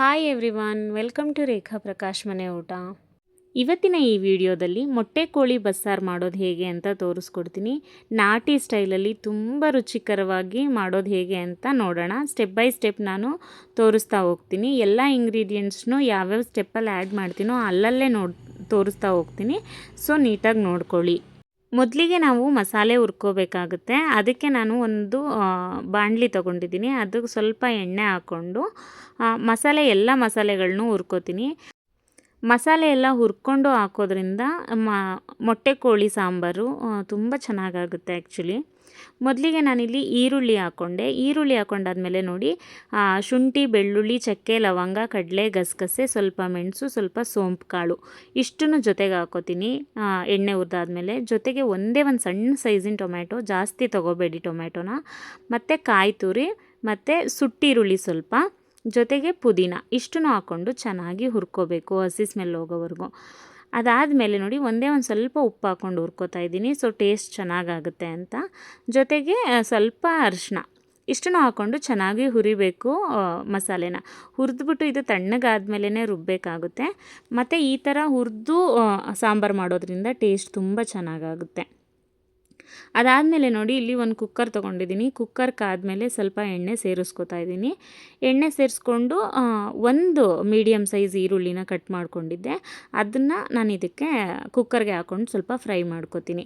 Hi everyone, welcome to ರೇಖಾ ಪ್ರಕಾಶ್ ಮನೆ ಊಟ. ಇವತ್ತಿನ ಈ ವಿಡಿಯೋದಲ್ಲಿ ಮೊಟ್ಟೆ ಕೋಳಿ ಬಸ್ಸಾರು ಮಾಡೋದು ಹೇಗೆ ಅಂತ ತೋರಿಸ್ಕೊಡ್ತೀನಿ. ನಾಟಿ ಸ್ಟೈಲಲ್ಲಿ ತುಂಬ ರುಚಿಕರವಾಗಿ ಮಾಡೋದು ಹೇಗೆ ಅಂತ ನೋಡೋಣ. ಸ್ಟೆಪ್ ಬೈ ಸ್ಟೆಪ್ ನಾನು ತೋರಿಸ್ತಾ ಹೋಗ್ತೀನಿ. ಎಲ್ಲ ಇಂಗ್ರೀಡಿಯೆಂಟ್ಸ್ನು ಯಾವ್ಯಾವ ಸ್ಟೆಪ್ಪಲ್ಲಿ ಆ್ಯಡ್ ಮಾಡ್ತೀನೋ ಅಲ್ಲಲ್ಲೇ ತೋರಿಸ್ತಾ ಹೋಗ್ತೀನಿ. ಸೊ ನೀಟಾಗಿ ನೋಡ್ಕೊಳ್ಳಿ. ಮೊದಲಿಗೆ ನಾವು ಮಸಾಲೆ ಹುರ್ಕೋಬೇಕಾಗುತ್ತೆ. ಅದಕ್ಕೆ ನಾನು ಒಂದು ಬಾಣಲಿ ತೊಗೊಂಡಿದ್ದೀನಿ. ಅದಕ್ಕೆ ಸ್ವಲ್ಪ ಎಣ್ಣೆ ಹಾಕ್ಕೊಂಡು ಎಲ್ಲ ಮಸಾಲೆಗಳನ್ನೂ ಹುರ್ಕೋತೀನಿ. ಮಸಾಲೆ ಎಲ್ಲ ಹುರ್ಕೊಂಡು ಹಾಕೋದ್ರಿಂದ ಮೊಟ್ಟೆ ಕೋಳಿ ಸಾಂಬಾರು ತುಂಬ ಚೆನ್ನಾಗಾಗುತ್ತೆ ಆ್ಯಕ್ಚುಲಿ. ಮೊದಲಿಗೆ ನಾನಿಲ್ಲಿ ಈರುಳ್ಳಿ ಹಾಕ್ಕೊಂಡಾದ್ಮೇಲೆ ನೋಡಿ, ಶುಂಠಿ, ಬೆಳ್ಳುಳ್ಳಿ, ಚಕ್ಕೆ, ಲವಂಗ, ಕಡಲೆ, ಗಸಗಸೆ, ಸ್ವಲ್ಪ ಮೆಣಸು, ಸ್ವಲ್ಪ ಸೋಂಪು ಕಾಳು ಇಷ್ಟನ್ನು ಜೊತೆಗೆ ಹಾಕೋತೀನಿ. ಎಣ್ಣೆ ಹುರಿದಾದ್ಮೇಲೆ ಜೊತೆಗೆ ಒಂದೇ ಒಂದು ಸಣ್ಣ ಸೈಜಿನ ಟೊಮ್ಯಾಟೊ, ಜಾಸ್ತಿ ತೊಗೋಬೇಡಿ ಟೊಮ್ಯಾಟೊನ, ಮತ್ತು ಕಾಯಿ ತುರಿ ಮತ್ತು ಸುಟ್ಟೀರುಳ್ಳಿ ಸ್ವಲ್ಪ, ಜೊತೆಗೆ ಪುದೀನ ಇಷ್ಟನ್ನು ಹಾಕ್ಕೊಂಡು ಚೆನ್ನಾಗಿ ಹುರ್ಕೋಬೇಕು ಹಸಿ ಸ್ಮೆಲ್ ಹೋಗೋವರೆಗೂ. ಅದಾದಮೇಲೆ ನೋಡಿ, ಒಂದೇ ಒಂದು ಸ್ವಲ್ಪ ಉಪ್ಪು ಹಾಕ್ಕೊಂಡು ಹುರ್ಕೋತಾ ಇದ್ದೀನಿ. ಸೊ ಟೇಸ್ಟ್ ಚೆನ್ನಾಗಾಗುತ್ತೆ ಅಂತ. ಜೊತೆಗೆ ಸ್ವಲ್ಪ ಅರಿಶಿನ ಇಷ್ಟನ್ನು ಹಾಕ್ಕೊಂಡು ಚೆನ್ನಾಗಿ ಹುರಿಬೇಕು. ಮಸಾಲೆನ ಹುರಿದ್ಬಿಟ್ಟು ಇದು ತಣ್ಣಗಾದ್ಮೇಲೆ ರುಬ್ಬಬೇಕಾಗುತ್ತೆ. ಮತ್ತು ಈ ಥರ ಹುರಿದು ಸಾಂಬಾರು ಮಾಡೋದ್ರಿಂದ ಟೇಸ್ಟ್ ತುಂಬ ಚೆನ್ನಾಗಾಗುತ್ತೆ. ಅದಾದಮೇಲೆ ನೋಡಿ, ಇಲ್ಲಿ ಒಂದು ಕುಕ್ಕರ್ ತೊಗೊಂಡಿದ್ದೀನಿ. ಕುಕ್ಕರ್ ಕಾದ್ಮೇಲೆ ಸ್ವಲ್ಪ ಎಣ್ಣೆ ಸೇರಿಸ್ಕೊತಾ ಇದ್ದೀನಿ. ಎಣ್ಣೆ ಸೇರಿಸ್ಕೊಂಡು ಒಂದು ಮೀಡಿಯಮ್ ಸೈಜ್ ಈರುಳ್ಳಿನ ಕಟ್ ಮಾಡ್ಕೊಂಡಿದ್ದೆ, ಅದನ್ನು ನಾನು ಇದಕ್ಕೆ ಕುಕ್ಕರ್ಗೆ ಹಾಕ್ಕೊಂಡು ಸ್ವಲ್ಪ ಫ್ರೈ ಮಾಡ್ಕೊತೀನಿ.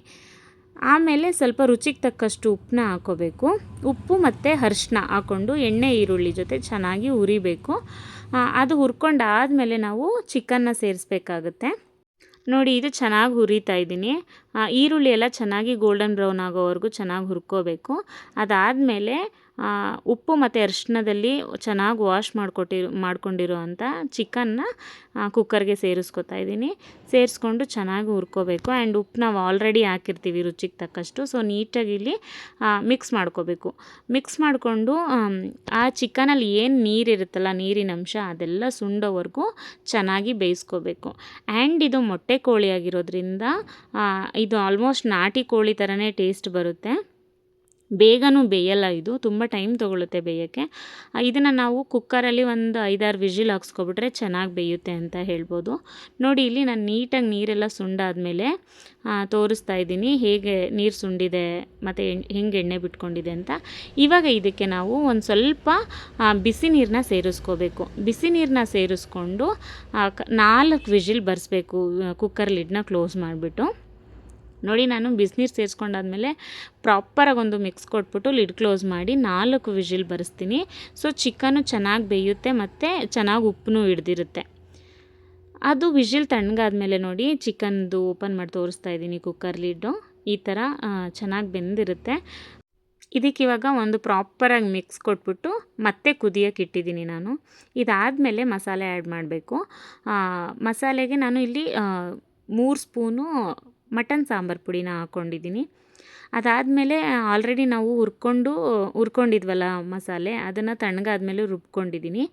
ಆಮೇಲೆ ಸ್ವಲ್ಪ ರುಚಿಗೆ ತಕ್ಕಷ್ಟು ಉಪ್ಪನ್ನ ಹಾಕ್ಕೋಬೇಕು. ಉಪ್ಪು ಮತ್ತು ಅರಿಶಿನ ಹಾಕ್ಕೊಂಡು ಎಣ್ಣೆ ಈರುಳ್ಳಿ ಜೊತೆ ಚೆನ್ನಾಗಿ ಹುರಿಬೇಕು. ಅದು ಹುರ್ಕೊಂಡಾದಮೇಲೆ ನಾವು ಚಿಕನ್ನ ಸೇರಿಸ್ಬೇಕಾಗುತ್ತೆ. ನೋಡಿ, ಇದು ಚೆನ್ನಾಗಿ ಹುರಿತಾ ಇದ್ದೀನಿ. ಈರುಳ್ಳಿ ಎಲ್ಲ ಚೆನ್ನಾಗಿ ಗೋಲ್ಡನ್ ಬ್ರೌನ್ ಆಗೋವರೆಗೂ ಚೆನ್ನಾಗಿ ಹುರ್ಕೋಬೇಕು. ಅದಾದಮೇಲೆ ಉಪ್ಪು ಮತ್ತು ಅರಿಶಿನದಲ್ಲಿ ಚೆನ್ನಾಗಿ ವಾಶ್ ಮಾಡ್ಕೊಂಡಿರೋ ಅಂಥ ಚಿಕನ್ನ ಕುಕ್ಕರ್ಗೆ ಸೇರಿಸ್ಕೊತಾ ಇದ್ದೀನಿ. ಸೇರಿಸ್ಕೊಂಡು ಚೆನ್ನಾಗಿ ಹುರ್ಕೋಬೇಕು. ಆ್ಯಂಡ್ ಉಪ್ಪು ನಾವು ಆಲ್ರೆಡಿ ಹಾಕಿರ್ತೀವಿ ರುಚಿಗೆ ತಕ್ಕಷ್ಟು. ಸೊ ನೀಟಾಗಿ ಇಲ್ಲಿ ಮಿಕ್ಸ್ ಮಾಡ್ಕೋಬೇಕು. ಮಿಕ್ಸ್ ಮಾಡಿಕೊಂಡು ಆ ಚಿಕನಲ್ಲಿ ಏನು ನೀರಿರುತ್ತಲ್ಲ, ನೀರಿನ ಅಂಶ ಅದೆಲ್ಲ ಸುಂಡೋವರೆಗೂ ಚೆನ್ನಾಗಿ ಬೇಯಿಸ್ಕೋಬೇಕು. ಆ್ಯಂಡ್ ಇದು ಮೊಟ್ಟೆ ಕೋಳಿ ಆಗಿರೋದ್ರಿಂದ ಇದು ಆಲ್ಮೋಸ್ಟ್ ನಾಟಿ ಕೋಳಿ ಥರನೇ ಟೇಸ್ಟ್ ಬರುತ್ತೆ. ಬೇಗನೂ ಬೇಯಲ್ಲ, ಇದು ತುಂಬ ಟೈಮ್ ತೊಗೊಳುತ್ತೆ ಬೇಯೋಕ್ಕೆ. ಇದನ್ನು ನಾವು ಕುಕ್ಕರಲ್ಲಿ ಒಂದು 5-6 ವಿಜಿಲ್ ಹಾಕ್ಸ್ಕೊಬಿಟ್ರೆ ಚೆನ್ನಾಗಿ ಬೇಯುತ್ತೆ ಅಂತ ಹೇಳ್ಬೋದು. ನೋಡಿ, ಇಲ್ಲಿ ನಾನು ನೀಟಾಗಿ ನೀರೆಲ್ಲ ಸುಂಡಾದಮೇಲೆ ತೋರಿಸ್ತಾ ಇದ್ದೀನಿ ಹೇಗೆ ನೀರು ಸುಂಡಿದೆ ಮತ್ತು ಹೆಂಗೆ ಎಣ್ಣೆ ಬಿಟ್ಕೊಂಡಿದೆ ಅಂತ. ಇವಾಗ ಇದಕ್ಕೆ ನಾವು ಒಂದು ಸ್ವಲ್ಪ ಬಿಸಿ ನೀರನ್ನ ಸೇರಿಸ್ಕೋಬೇಕು. ಬಿಸಿ ನೀರನ್ನ ಸೇರಿಸ್ಕೊಂಡು 4 ವಿಜಿಲ್ ಬರೆಸ್ಬೇಕು. ಕುಕ್ಕರ್ ಲಿಡ್ನ ಕ್ಲೋಸ್ ಮಾಡಿಬಿಟ್ಟು ನೋಡಿ, ನಾನು ಬಿಸಿನೀರು ಸೇರಿಸ್ಕೊಂಡಾದ್ಮೇಲೆ ಪ್ರಾಪರಾಗಿ ಒಂದು ಮಿಕ್ಸ್ ಕೊಟ್ಬಿಟ್ಟು ಲಿಡ್ ಕ್ಲೋಸ್ ಮಾಡಿ 4 ವಿಜಿಲ್ ಬರೆಸ್ತೀನಿ. ಸೊ ಚಿಕನ್ನು ಚೆನ್ನಾಗಿ ಬೇಯುತ್ತೆ ಮತ್ತು ಚೆನ್ನಾಗಿ ಉಪ್ಪು ಹಿಡ್ದಿರುತ್ತೆ. ಅದು ವಿಜಿಲ್ ತಣ್ಣಗಾದ್ಮೇಲೆ ನೋಡಿ, ಚಿಕನ್ದು ಓಪನ್ ಮಾಡಿ ತೋರಿಸ್ತಾ ಇದ್ದೀನಿ. ಕುಕ್ಕರ್ ಲಿಡ್ಡು ಈ ಥರ ಚೆನ್ನಾಗಿ ಬೆಂದಿರುತ್ತೆ. ಇದಕ್ಕಿವಾಗ ಒಂದು ಪ್ರಾಪರಾಗಿ ಮಿಕ್ಸ್ ಕೊಟ್ಬಿಟ್ಟು ಮತ್ತೆ ಕುದಿಯೋಕೆ ಇಟ್ಟಿದ್ದೀನಿ ನಾನು. ಇದಾದಮೇಲೆ ಮಸಾಲೆ ಆ್ಯಡ್ ಮಾಡಬೇಕು. ಮಸಾಲೆಗೆ ನಾನು ಇಲ್ಲಿ 3 ಸ್ಪೂನು ಮಟನ್ ಸಾಂಬಾರು ಪುಡಿನ ಹಾಕ್ಕೊಂಡಿದ್ದೀನಿ. ಅದಾದಮೇಲೆ ಆಲ್ರೆಡಿ ನಾವು ಹುರ್ಕೊಂಡಿದ್ವಲ್ಲ ಮಸಾಲೆ, ಅದನ್ನು ತಣ್ಣಗಾದ್ಮೇಲೆ ರುಬ್ಕೊಂಡಿದ್ದೀನಿ.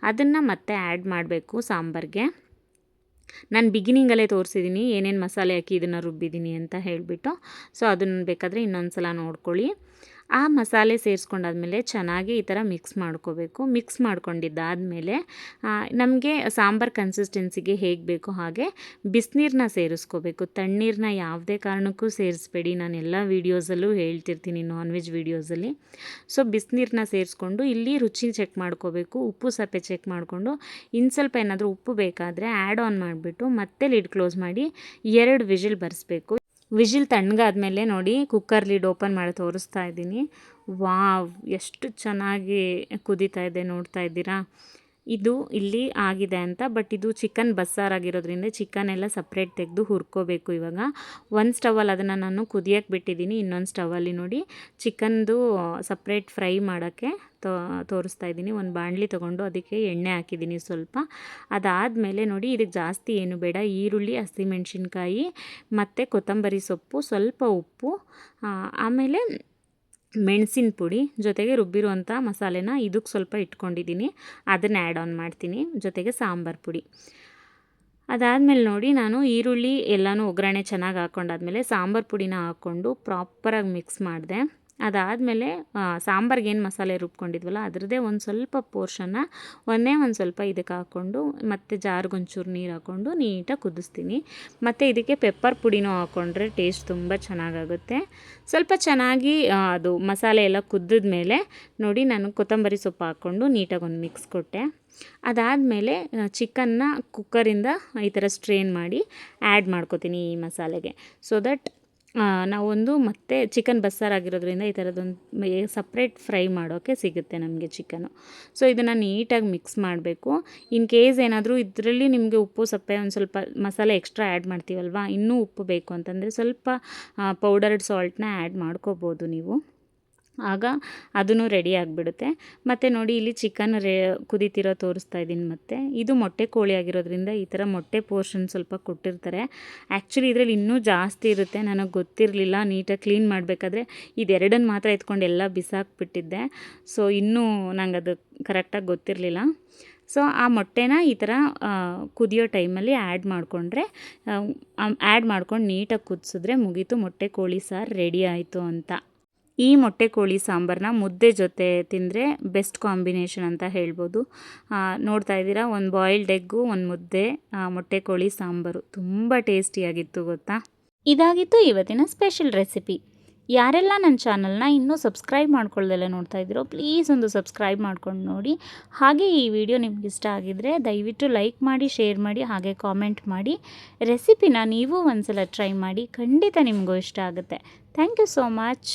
ಅದನ್ನು ಮತ್ತೆ ಆ್ಯಡ್ ಮಾಡಬೇಕು ಸಾಂಬಾರಿಗೆ. ನಾನು ಬಿಗಿನಿಂಗಲ್ಲೇ ತೋರಿಸಿದ್ದೀನಿ ಏನೇನು ಮಸಾಲೆ ಹಾಕಿ ಇದನ್ನು ರುಬ್ಬಿದ್ದೀನಿ ಅಂತ ಹೇಳಿಬಿಟ್ಟು. ಸೊ ಅದನ್ನು ಬೇಕಾದರೆ ಇನ್ನೊಂದು ಸಲ ನೋಡ್ಕೊಳ್ಳಿ. ಆ ಮಸಾಲೆ ಸೇರಿಸ್ಕೊಂಡಾದ್ಮೇಲೆ ಚೆನ್ನಾಗಿ ಈ ಥರ ಮಿಕ್ಸ್ ಮಾಡ್ಕೋಬೇಕು. ಮಿಕ್ಸ್ ಮಾಡ್ಕೊಂಡಿದ್ದಾದಮೇಲೆ ನಮಗೆ ಸಾಂಬಾರು ಕನ್ಸಿಸ್ಟೆನ್ಸಿಗೆ ಹೇಗೆ ಬೇಕೋ ಹಾಗೆ ಬಿಸಿನೀರನ್ನ ಸೇರಿಸ್ಕೋಬೇಕು. ತಣ್ಣೀರನ್ನ ಯಾವುದೇ ಕಾರಣಕ್ಕೂ ಸೇರಿಸ್ಬೇಡಿ. ನಾನು ಎಲ್ಲ ವೀಡಿಯೋಸಲ್ಲೂ ಹೇಳ್ತಿರ್ತೀನಿ, ನಾನ್ ವೆಜ್ ವೀಡಿಯೋಸಲ್ಲಿ. ಸೊ ಬಿಸಿನೀರನ್ನ ಸೇರಿಸ್ಕೊಂಡು ಇಲ್ಲಿ ರುಚಿ ಚೆಕ್ ಮಾಡ್ಕೋಬೇಕು. ಉಪ್ಪು ಸಪ್ಪೆ ಚೆಕ್ ಮಾಡಿಕೊಂಡು ಇನ್ನು ಸ್ವಲ್ಪ ಏನಾದರೂ ಉಪ್ಪು ಬೇಕಾದರೆ ಆ್ಯಡ್ ಆನ್ ಮಾಡಿಬಿಟ್ಟು ಮತ್ತೆ ಲಿಡ್ ಕ್ಲೋಸ್ ಮಾಡಿ 2 ವಿಜಿಲ್ ಬರೆಸ್ಬೇಕು. ವಿಜಿಲ್ ತಣ್ಣಗಾದ್ಮೇಲೆ ನೋಡಿ, ಕುಕ್ಕರ್ ಲಿಡ್ ಓಪನ್ ಮಾಡಿ ತೋರಿಸ್ತಾ ಇದ್ದೀನಿ. ವಾವ್, ಎಷ್ಟು ಚೆನ್ನಾಗಿ ಕುದೀತಾ ಇದೆ, ನೋಡ್ತಾ ಇದ್ದೀರಾ? ಇದು ಇಲ್ಲಿ ಆಗಿದೆ ಅಂತ. ಬಟ್ ಇದು ಚಿಕನ್ ಬಸ್ಸಾರಾಗಿರೋದ್ರಿಂದ ಚಿಕನ್ ಎಲ್ಲ ಸಪ್ರೇಟ್ ತೆಗೆದು ಹುರ್ಕೋಬೇಕು. ಇವಾಗ ಒಂದು ಸ್ಟವಲ್ಲಿ ಅದನ್ನು ನಾನು ಕುದಿಯೋಕ್ಕೆ ಬಿಟ್ಟಿದ್ದೀನಿ. ಇನ್ನೊಂದು ಸ್ಟವಲ್ಲಿ ನೋಡಿ ಚಿಕನ್ದು ಸಪ್ರೇಟ್ ಫ್ರೈ ಮಾಡೋಕ್ಕೆ ತೋರಿಸ್ತಾ ಇದ್ದೀನಿ. ಒಂದು ಬಾಣಲಿ ತೊಗೊಂಡು ಅದಕ್ಕೆ ಎಣ್ಣೆ ಹಾಕಿದ್ದೀನಿ ಸ್ವಲ್ಪ. ಅದಾದಮೇಲೆ ನೋಡಿ, ಇದಕ್ಕೆ ಜಾಸ್ತಿ ಏನು ಬೇಡ, ಈರುಳ್ಳಿ, ಹಸಿಮೆಣ್ಸಿನ್ಕಾಯಿ ಮತ್ತು ಕೊತ್ತಂಬರಿ ಸೊಪ್ಪು, ಸ್ವಲ್ಪ ಉಪ್ಪು, ಆಮೇಲೆ ಮೆಣಸಿನ ಪುಡಿ, ಜೊತೆಗೆ ರುಬ್ಬಿರುವಂಥ ಮಸಾಲೆನ ಇದಕ್ಕೆ ಸ್ವಲ್ಪ ಇಟ್ಕೊಂಡಿದ್ದೀನಿ, ಅದನ್ನು ಆ್ಯಡ್ ಆನ್ ಮಾಡ್ತೀನಿ. ಜೊತೆಗೆ ಸಾಂಬಾರು ಪುಡಿ. ಅದಾದಮೇಲೆ ನೋಡಿ, ನಾನು ಈರುಳ್ಳಿ ಎಲ್ಲನೂ ಒಗ್ಗರಣೆ ಚೆನ್ನಾಗಿ ಹಾಕ್ಕೊಂಡಾದ್ಮೇಲೆ ಸಾಂಬಾರು ಪುಡಿನ ಹಾಕ್ಕೊಂಡು ಪ್ರಾಪರಾಗಿ ಮಿಕ್ಸ್ ಮಾಡಿದೆ. ಅದಾದಮೇಲೆ ಸಾಂಬಾರ್ಗೆ ಏನು ಮಸಾಲೆ ರುಬ್ಕೊಂಡಿದ್ವಲ್ಲ ಅದರದ್ದೇ ಒಂದು ಸ್ವಲ್ಪ ಪೋರ್ಷನ್ನ ಒಂದು ಸ್ವಲ್ಪ ಇದಕ್ಕೆ ಹಾಕ್ಕೊಂಡು ಮತ್ತು ಜಾರ್ಗೆ ಒಂಚೂರು ನೀರು ಹಾಕ್ಕೊಂಡು ನೀಟಾಗಿ ಕುದಿಸ್ತೀನಿ. ಮತ್ತು ಇದಕ್ಕೆ ಪೆಪ್ಪರ್ ಪುಡಿನೂ ಹಾಕ್ಕೊಂಡ್ರೆ ಟೇಸ್ಟ್ ತುಂಬ ಚೆನ್ನಾಗಾಗುತ್ತೆ. ಸ್ವಲ್ಪ ಚೆನ್ನಾಗಿ ಅದು ಮಸಾಲೆ ಎಲ್ಲ ಕುದ್ದಿದ ಮೇಲೆ ನೋಡಿ ನಾನು ಕೊತ್ತಂಬರಿ ಸೊಪ್ಪು ಹಾಕ್ಕೊಂಡು ನೀಟಾಗಿ ಒಂದು ಮಿಕ್ಸ್ ಕೊಟ್ಟೆ. ಅದಾದಮೇಲೆ ಚಿಕನ್ನ ಕುಕ್ಕರಿಂದ ಈ ಥರ ಸ್ಟ್ರೇನ್ ಮಾಡಿ ಆ್ಯಡ್ ಮಾಡ್ಕೋತೀನಿ ಈ ಮಸಾಲೆಗೆ. ಸೊ ದಟ್ ನಾವೊಂದು ಮತ್ತೆ ಚಿಕನ್ ಬಸ್ಸಾರು ಆಗಿರೋದ್ರಿಂದ ಈ ಥರದೊಂದು ಸಪ್ರೇಟ್ ಫ್ರೈ ಮಾಡೋಕ್ಕೆ ಸಿಗುತ್ತೆ ನಮಗೆ ಚಿಕನು. ಸೊ ಇದನ್ನು ನೀಟಾಗಿ ಮಿಕ್ಸ್ ಮಾಡಬೇಕು. ಇನ್ ಕೇಸ್ ಏನಾದರೂ ಇದರಲ್ಲಿ ನಿಮಗೆ ಉಪ್ಪು ಸಪ್ಪೆ ಒಂದು ಸ್ವಲ್ಪ ಮಸಾಲೆ ಎಕ್ಸ್ಟ್ರಾ ಆ್ಯಡ್ ಮಾಡ್ತೀವಲ್ವ, ಇನ್ನೂ ಉಪ್ಪು ಬೇಕು ಅಂತಂದರೆ ಸ್ವಲ್ಪ ಪೌಡರ್ಡ್ ಸಾಲ್ಟ್ನ ಆ್ಯಡ್ ಮಾಡ್ಕೋಬೋದು ನೀವು. ಆಗ ಅದೂ ರೆಡಿ ಆಗಿಬಿಡುತ್ತೆ. ಮತ್ತು ನೋಡಿ ಇಲ್ಲಿ ಚಿಕನ್ ಕುದೀತಿರೋ ತೋರಿಸ್ತಾ ಇದ್ದೀನಿ. ಮತ್ತು ಇದು ಮೊಟ್ಟೆ ಕೋಳಿ ಆಗಿರೋದ್ರಿಂದ ಈ ಥರ ಮೊಟ್ಟೆ ಪೋರ್ಷನ್ ಸ್ವಲ್ಪ ಕೊಟ್ಟಿರ್ತಾರೆ. ಆ್ಯಕ್ಚುಲಿ ಇದರಲ್ಲಿ ಇನ್ನೂ ಜಾಸ್ತಿ ಇರುತ್ತೆ, ನನಗೆ ಗೊತ್ತಿರಲಿಲ್ಲ. ನೀಟಾಗಿ ಕ್ಲೀನ್ ಮಾಡಬೇಕಾದ್ರೆ ಇದೆರಡನ್ನು ಮಾತ್ರ ಎತ್ಕೊಂಡು ಎಲ್ಲ ಬಿಸಾಕ್ಬಿಟ್ಟಿದ್ದೆ. ಸೊ ಇನ್ನೂ ನಂಗೆ ಅದು ಕರೆಕ್ಟಾಗಿ ಗೊತ್ತಿರಲಿಲ್ಲ. ಸೊ ಆ ಮೊಟ್ಟೆನ ಈ ಥರ ಕುದಿಯೋ ಟೈಮಲ್ಲಿ ಆ್ಯಡ್ ಮಾಡ್ಕೊಂಡು ನೀಟಾಗಿ ಕುದಿಸಿದ್ರೆ ಮುಗೀತು, ಮೊಟ್ಟೆ ಕೋಳಿ ಸಾರು ರೆಡಿ ಆಯಿತು ಅಂತ. ಈ ಮೊಟ್ಟೆ ಕೋಳಿ ಸಾಂಬಾರನ್ನ ಮುದ್ದೆ ಜೊತೆ ತಿಂದರೆ ಬೆಸ್ಟ್ ಕಾಂಬಿನೇಷನ್ ಅಂತ ಹೇಳ್ಬೋದು. ನೋಡ್ತಾ ಇದ್ದೀರಾ, ಒಂದು ಬಾಯ್ಲ್ಡ್ ಎಗ್ಗು, ಒಂದು ಮುದ್ದೆ, ಮೊಟ್ಟೆ ಕೋಳಿ ಸಾಂಬಾರು ತುಂಬ ಟೇಸ್ಟಿಯಾಗಿತ್ತು ಗೊತ್ತಾ. ಇದಾಗಿತ್ತು ಇವತ್ತಿನ ಸ್ಪೆಷಲ್ ರೆಸಿಪಿ. ಯಾರೆಲ್ಲ ನನ್ನ ಚಾನಲ್ನ ಇನ್ನೂ ಸಬ್ಸ್ಕ್ರೈಬ್ ಮಾಡ್ಕೊಳ್ದೆಲ್ಲ ನೋಡ್ತಾ ಇದ್ದೀರೋ ಪ್ಲೀಸ್ ಒಂದು ಸಬ್ಸ್ಕ್ರೈಬ್ ಮಾಡ್ಕೊಂಡು ನೋಡಿ. ಹಾಗೆ ಈ ವಿಡಿಯೋ ನಿಮ್ಗೆ ಇಷ್ಟ ಆಗಿದರೆ ದಯವಿಟ್ಟು ಲೈಕ್ ಮಾಡಿ, ಶೇರ್ ಮಾಡಿ, ಹಾಗೆ ಕಾಮೆಂಟ್ ಮಾಡಿ. ರೆಸಿಪಿನ ನೀವು ಒಂದ್ಸಲ ಟ್ರೈ ಮಾಡಿ, ಖಂಡಿತ ನಿಮಗೂ ಇಷ್ಟ ಆಗುತ್ತೆ. Thank you so much.